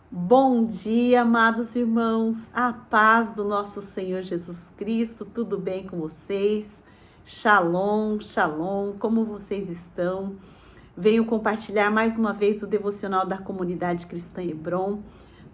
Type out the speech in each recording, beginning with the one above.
Bom dia, amados irmãos, a paz do nosso Senhor Jesus Cristo, tudo bem com vocês? Shalom, shalom, como vocês estão? Venho compartilhar mais uma vez o devocional da comunidade cristã Hebron.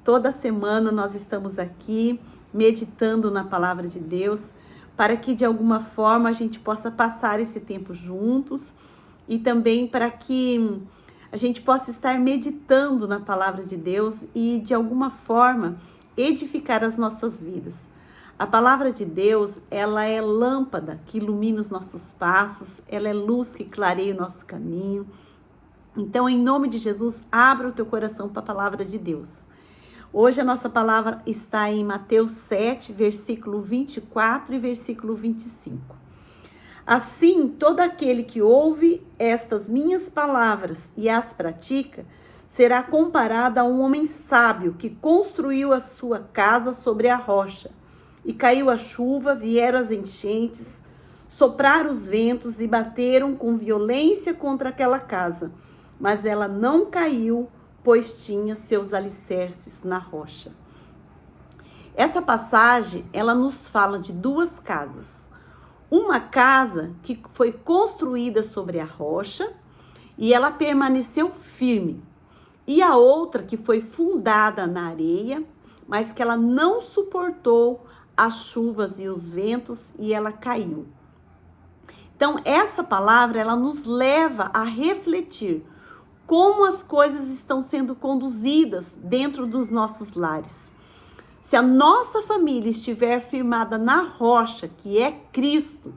Toda semana nós estamos aqui meditando na palavra de Deus, para que de alguma forma a gente possa passar esse tempo juntos e também para que a gente possa estar meditando na palavra de Deus e, de alguma forma, edificar as nossas vidas. A palavra de Deus, ela é lâmpada que ilumina os nossos passos, ela é luz que clareia o nosso caminho. Então, em nome de Jesus, abra o teu coração para a palavra de Deus. Hoje a nossa palavra está em Mateus 7, versículo 24 e versículo 25. Assim, todo aquele que ouve estas minhas palavras e as pratica, será comparado a um homem sábio que construiu a sua casa sobre a rocha. E caiu a chuva, vieram as enchentes, sopraram os ventos e bateram com violência contra aquela casa. Mas ela não caiu, pois tinha seus alicerces na rocha. Essa passagem, ela nos fala de duas casas. Uma casa que foi construída sobre a rocha e ela permaneceu firme. E a outra que foi fundada na areia, mas que ela não suportou as chuvas e os ventos e ela caiu. Então, essa palavra, ela nos leva a refletir como as coisas estão sendo conduzidas dentro dos nossos lares. Se a nossa família estiver firmada na rocha, que é Cristo,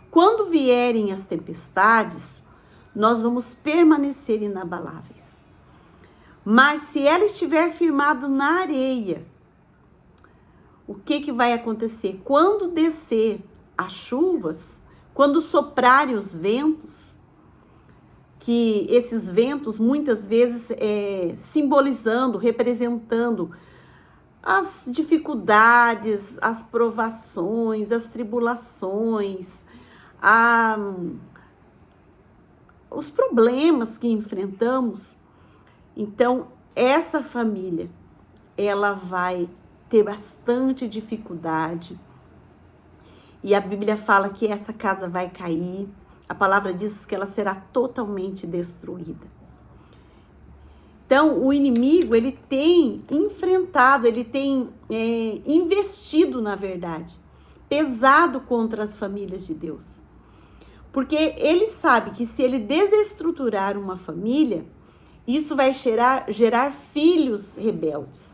quando vierem as tempestades, nós vamos permanecer inabaláveis. Mas se ela estiver firmada na areia, o que vai acontecer? Quando descer as chuvas, quando soprarem os ventos, que esses ventos muitas vezes simbolizando, representando as dificuldades, as provações, as tribulações, os problemas que enfrentamos. Então, essa família, ela vai ter bastante dificuldade. E a Bíblia fala que essa casa vai cair. A palavra diz que ela será totalmente destruída. Então, o inimigo, ele tem enfrentado, ele tem investido, na verdade, pesado contra as famílias de Deus. Porque ele sabe que se ele desestruturar uma família, isso vai gerar filhos rebeldes.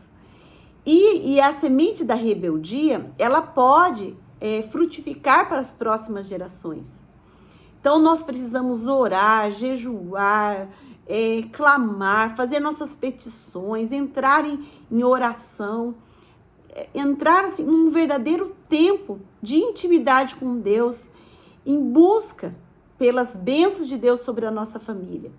E a semente da rebeldia, ela pode frutificar para as próximas gerações. Então, nós precisamos orar, jejuar, clamar, fazer nossas petições, entrar em oração, entrar assim, num verdadeiro tempo de intimidade com Deus, em busca pelas bênçãos de Deus sobre a nossa família.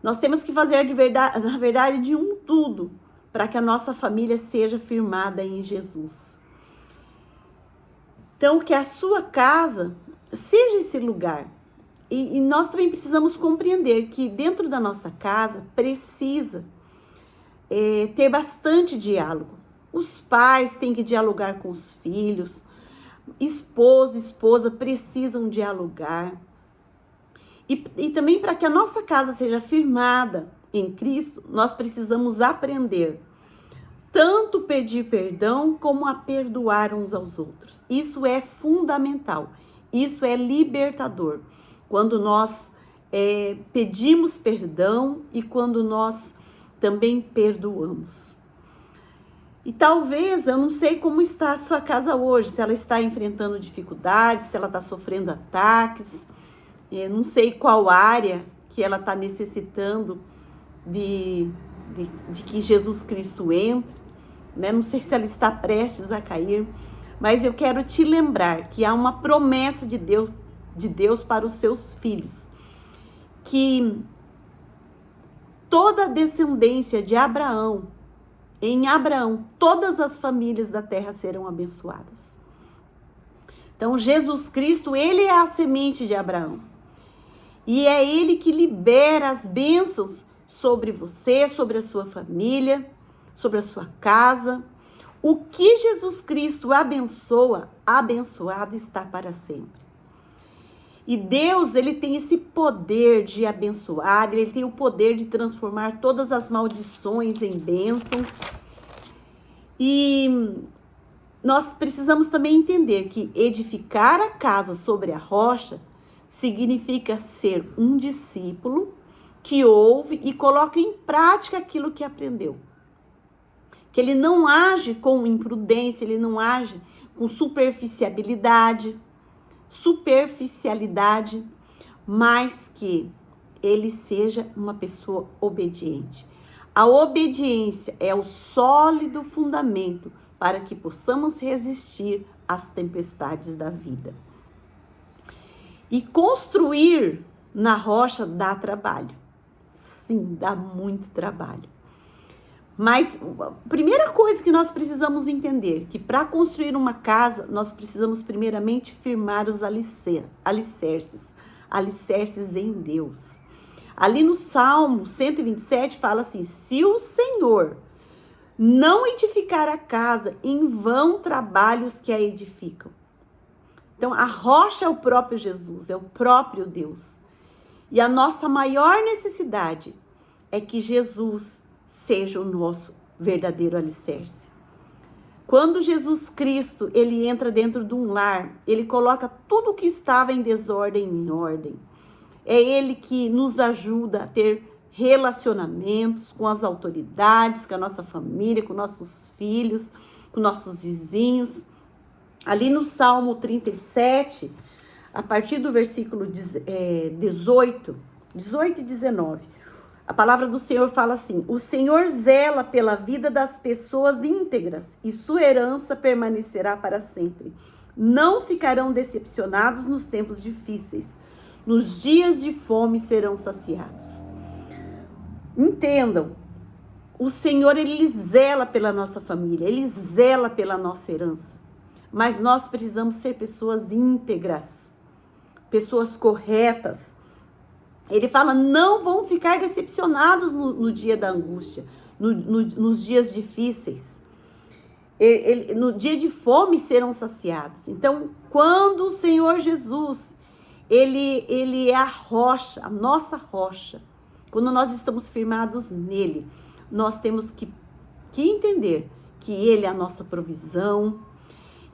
Nós temos que fazer na verdade de tudo para que a nossa família seja firmada em Jesus. Então, que a sua casa seja esse lugar. E nós também precisamos compreender que dentro da nossa casa precisa ter bastante diálogo. Os pais têm que dialogar com os filhos, esposo e esposa precisam dialogar. E também para que a nossa casa seja firmada em Cristo, nós precisamos aprender tanto pedir perdão como a perdoar uns aos outros. Isso é fundamental, isso é libertador. Quando nós pedimos perdão e quando nós também perdoamos. E talvez, eu não sei como está a sua casa hoje, se ela está enfrentando dificuldades, se ela está sofrendo ataques, não sei qual área que ela está necessitando de que Jesus Cristo entre, né? Não sei se ela está prestes a cair, mas eu quero te lembrar que há uma promessa de Deus para os seus filhos, que toda a descendência de Abraão, em Abraão, todas as famílias da terra serão abençoadas. Então, Jesus Cristo, ele é a semente de Abraão. E é ele que libera as bênçãos sobre você, sobre a sua família, sobre a sua casa. O que Jesus Cristo abençoa, abençoado está para sempre. E Deus, ele tem esse poder de abençoar, ele tem o poder de transformar todas as maldições em bênçãos. E nós precisamos também entender que edificar a casa sobre a rocha significa ser um discípulo que ouve e coloca em prática aquilo que aprendeu. Que ele não age com imprudência, ele não age com superficialidade, mas que ele seja uma pessoa obediente. A obediência é o sólido fundamento para que possamos resistir às tempestades da vida. E construir na rocha dá trabalho. Sim, dá muito trabalho. Mas a primeira coisa que nós precisamos entender, que para construir uma casa, nós precisamos primeiramente firmar os alicerces em Deus. Ali no Salmo 127 fala assim: se o Senhor não edificar a casa, em vão trabalham os que a edificam. Então a rocha é o próprio Jesus, é o próprio Deus. E a nossa maior necessidade é que Jesus seja o nosso verdadeiro alicerce. Quando Jesus Cristo, ele entra dentro de um lar, ele coloca tudo que estava em desordem em ordem. É ele que nos ajuda a ter relacionamentos com as autoridades, com a nossa família, com nossos filhos, com nossos vizinhos. Ali no Salmo 37, a partir do versículo 18 e 19, a palavra do Senhor fala assim: o Senhor zela pela vida das pessoas íntegras e sua herança permanecerá para sempre. Não ficarão decepcionados nos tempos difíceis. Nos dias de fome serão saciados. Entendam, o Senhor, ele zela pela nossa família, ele zela pela nossa herança. Mas nós precisamos ser pessoas íntegras, pessoas corretas. Ele fala, não vão ficar decepcionados no dia da angústia, nos dias difíceis. No dia de fome serão saciados. Então, quando o Senhor Jesus, ele é a rocha, a nossa rocha, quando nós estamos firmados nele, nós temos que entender que ele é a nossa provisão.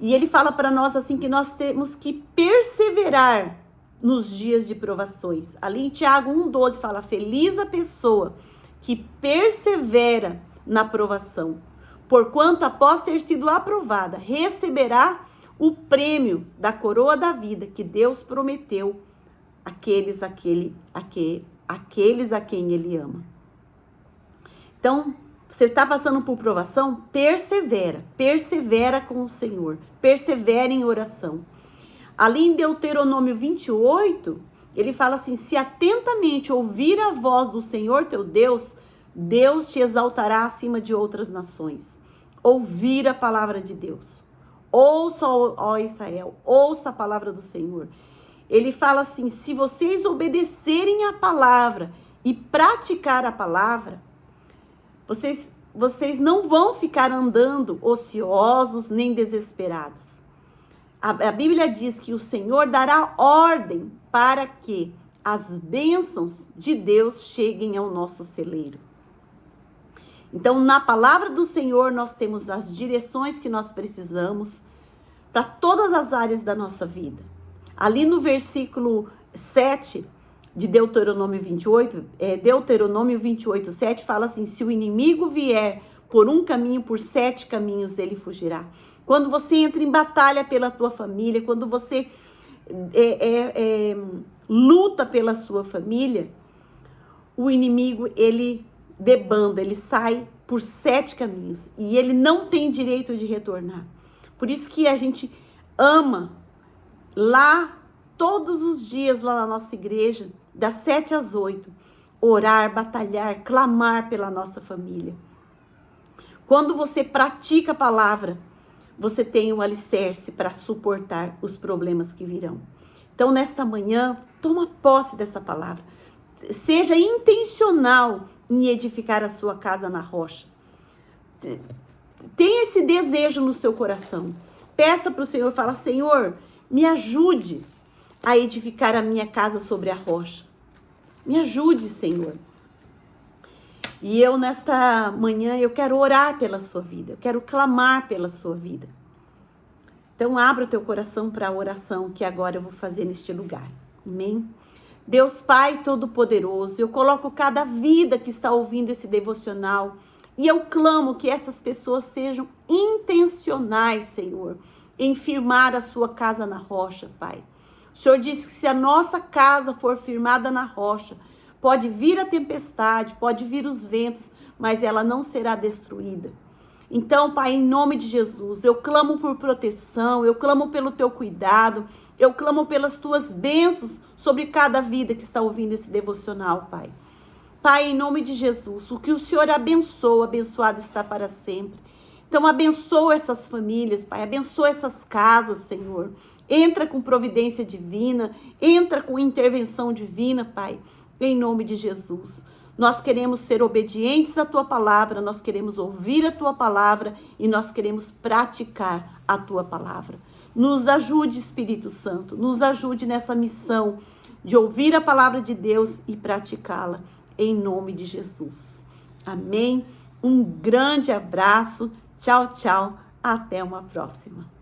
E ele fala para nós assim que nós temos que perseverar nos dias de provações. Ali em Tiago 1,12 fala: feliz a pessoa que persevera na provação, porquanto após ter sido aprovada, receberá o prêmio da coroa da vida que Deus prometeu àqueles a quem ele ama. Então, você está passando por provação? Persevera com o Senhor, persevera em oração. Ali em Deuteronômio 28, ele fala assim: se atentamente ouvir a voz do Senhor teu Deus, Deus te exaltará acima de outras nações. Ouvir a palavra de Deus. Ouça, ó Israel, ouça a palavra do Senhor. Ele fala assim: se vocês obedecerem a palavra e praticar a palavra, vocês não vão ficar andando ociosos nem desesperados. A Bíblia diz que o Senhor dará ordem para que as bênçãos de Deus cheguem ao nosso celeiro. Então, na palavra do Senhor, nós temos as direções que nós precisamos para todas as áreas da nossa vida. Ali no versículo 7 de Deuteronômio 28, Deuteronômio 28, 7 fala assim: se o inimigo vier por um caminho, por 7 caminhos ele fugirá. Quando você entra em batalha pela tua família, quando você luta pela sua família, o inimigo, ele debanda, ele sai por 7 caminhos e ele não tem direito de retornar. Por isso que a gente ama lá todos os dias, lá na nossa igreja, das 7 às 8, orar, batalhar, clamar pela nossa família. Quando você pratica a palavra, você tem um alicerce para suportar os problemas que virão. Então, nesta manhã, toma posse dessa palavra. Seja intencional em edificar a sua casa na rocha. Tenha esse desejo no seu coração. Peça para o Senhor, fala: Senhor, me ajude a edificar a minha casa sobre a rocha. Me ajude, Senhor. E eu, nesta manhã, eu quero orar pela sua vida. Eu quero clamar pela sua vida. Então, abra o teu coração para a oração que agora eu vou fazer neste lugar. Amém? Deus Pai Todo-Poderoso, eu coloco cada vida que está ouvindo esse devocional e eu clamo que essas pessoas sejam intencionais, Senhor, em firmar a sua casa na rocha, Pai. O Senhor disse que se a nossa casa for firmada na rocha, pode vir a tempestade, pode vir os ventos, mas ela não será destruída. Então, Pai, em nome de Jesus, eu clamo por proteção, eu clamo pelo teu cuidado, eu clamo pelas tuas bênçãos sobre cada vida que está ouvindo esse devocional, Pai. Pai, em nome de Jesus, o que o Senhor abençoa, abençoado está para sempre. Então, abençoa essas famílias, Pai, abençoa essas casas, Senhor. Entra com providência divina, entra com intervenção divina, Pai, em nome de Jesus. Nós queremos ser obedientes à tua palavra, nós queremos ouvir a tua palavra e nós queremos praticar a tua palavra. Nos ajude, Espírito Santo, nos ajude nessa missão de ouvir a palavra de Deus e praticá-la, em nome de Jesus. Amém? Um grande abraço, tchau, tchau, até uma próxima.